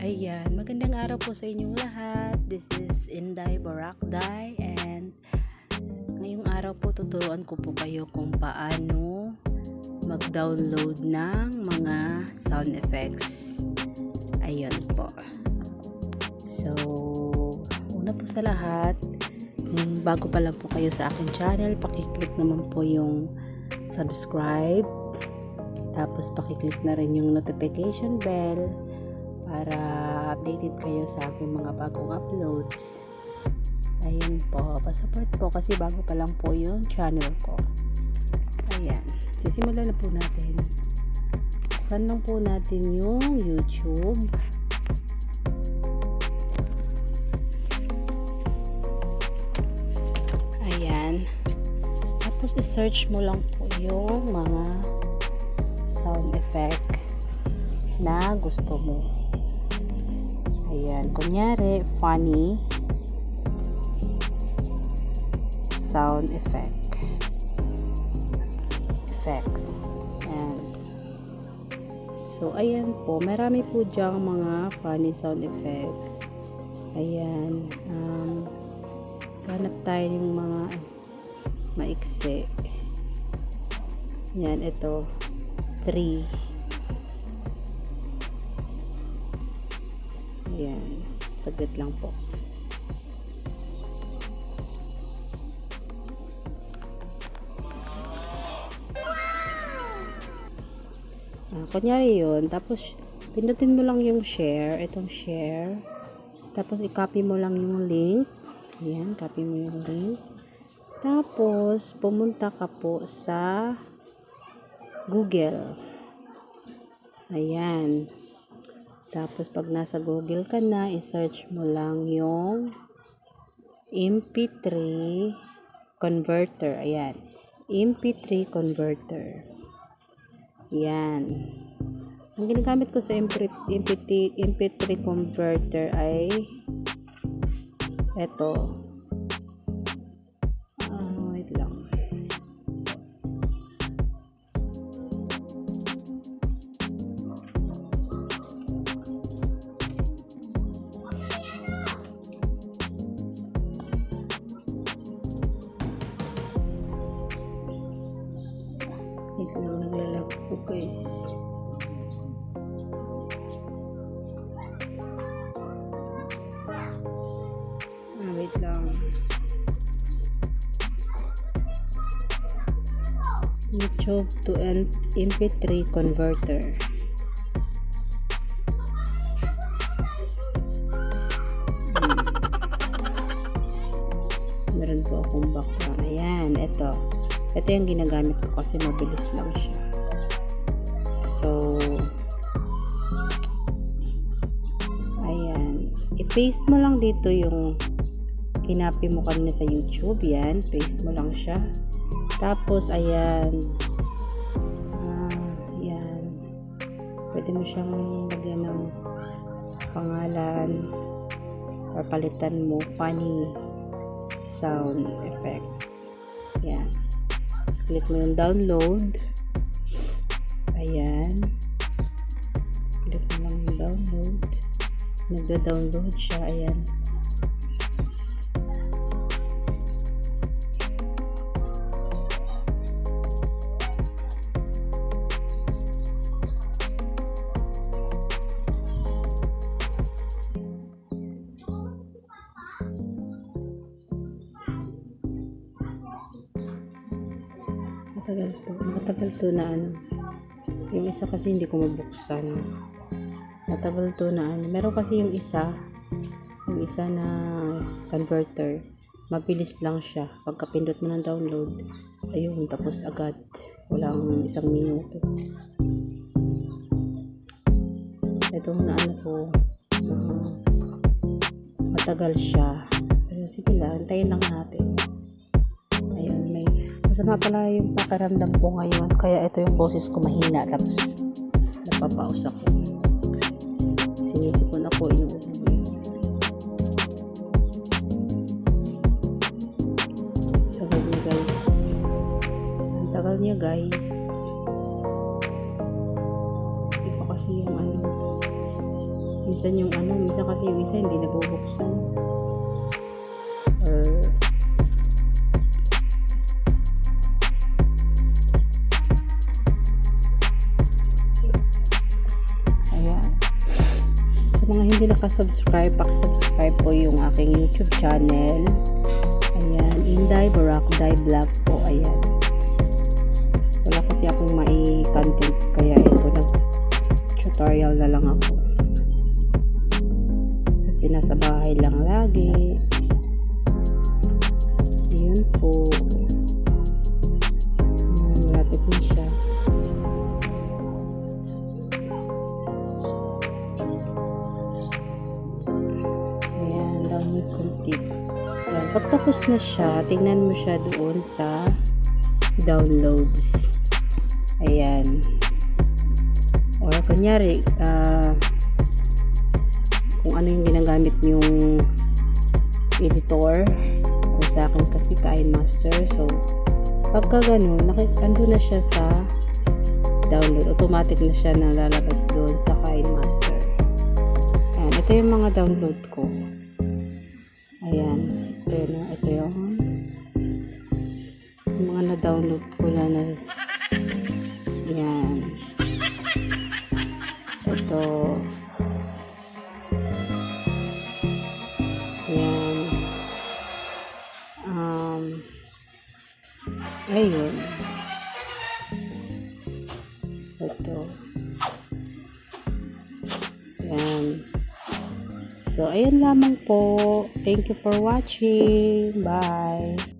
Ayan, magandang araw po sa inyong lahat. This is Inday Barakday and ngayong araw po tuturuan ko po kayo kung paano mag-download ng mga sound effects. Ayun po. So, una po sa lahat, kung bago pa lang po kayo sa aking channel, pakiclick naman po yung subscribe. Tapos pakiclick na rin yung notification bell para updated kayo sa aking mga bagong uploads. Ayun po, pa-support po kasi bago pa lang po yung channel ko. Ayan, sisimulan na po natin. Buksan lang po natin yung YouTube. Ayan, tapos i-search mo lang po yung mga sound effect na gusto mo. Ayan, kunyari funny sound effects. And so ayan po, marami po diyang mga funny sound effect. Ayan, hanap tayo ng mga maiksi. Yan, ito 3. Ayan, saglit lang po. Kunyari yun, tapos pindutin mo lang yung share, itong share, tapos i-copy mo lang yung link. Ayan, copy mo yung link, tapos pumunta ka po sa Google. Ayan, tapos pag nasa Google ka na, i-search mo lang yung MP3 converter. Ayan, MP3 converter. Ayan, ang ginagamit ko sa MP3 converter ay eto. Wait lang. Wait lang, naglalag po guys. Wait lang. YouTube to MP3 converter. Meron po akong background. Ayan, ito yung ginagamit ko kasi mabilis lang siya. So ayan, i-paste mo lang dito yung kinapi mo kanina sa YouTube. Yan, paste mo lang siya. Tapos ayan, ayan, pwede mo siyang lagyan ng pangalan or palitan mo funny sound effects. Ayan, click mo yung download. Ayan, click mo lang yung download. Nagda-download siya. Ayan, matagal to na ano. Yung isa kasi hindi ko mabuksan. Matagal to na ano. Meron kasi yung isa na converter, mabilis lang siya. Pagka pindot mo ng download, ayun, tapos agad, walang 1 minuto. Itong na ano ko, matagal siya. Pero sige lang, antayin lang natin. Ayun, masama pala yung pakiramdam ko ngayon, kaya ito yung boses ko mahina, tapos napapaus ako. Sinisipon ako, inuubo. Tagal niya guys. Iba kasi yung minsan yung minsan kasi yung isa hindi nabubuksan. Or ayan. Sa mga hindi nakasubscribe, pakisubscribe po yung aking YouTube channel. Ayan, Inday Boracday Vlog po. Ayan. Wala kasi akong mai-content kaya ito nag-tutorial na lang ako. Kasi nasa bahay lang lagi. Ayan po. Malapit na siya. Ayan, download complete. Ayan, pagtapos na siya, tingnan mo siya doon sa downloads. Ayan. Or kunyari, kung ano yung ginagamit yung editor. Sa akin kasi KineMaster. So, pagka ganun, andun na siya sa download. Automatic na siya nalalabas doon sa KineMaster. Ayan. Ito yung mga download ko. Ayan. Ito yung mga na-download ko na ayan. Ito. Ayan. Ayun. Ito. Ayan. So, ayan lamang po. Thank you for watching. Bye.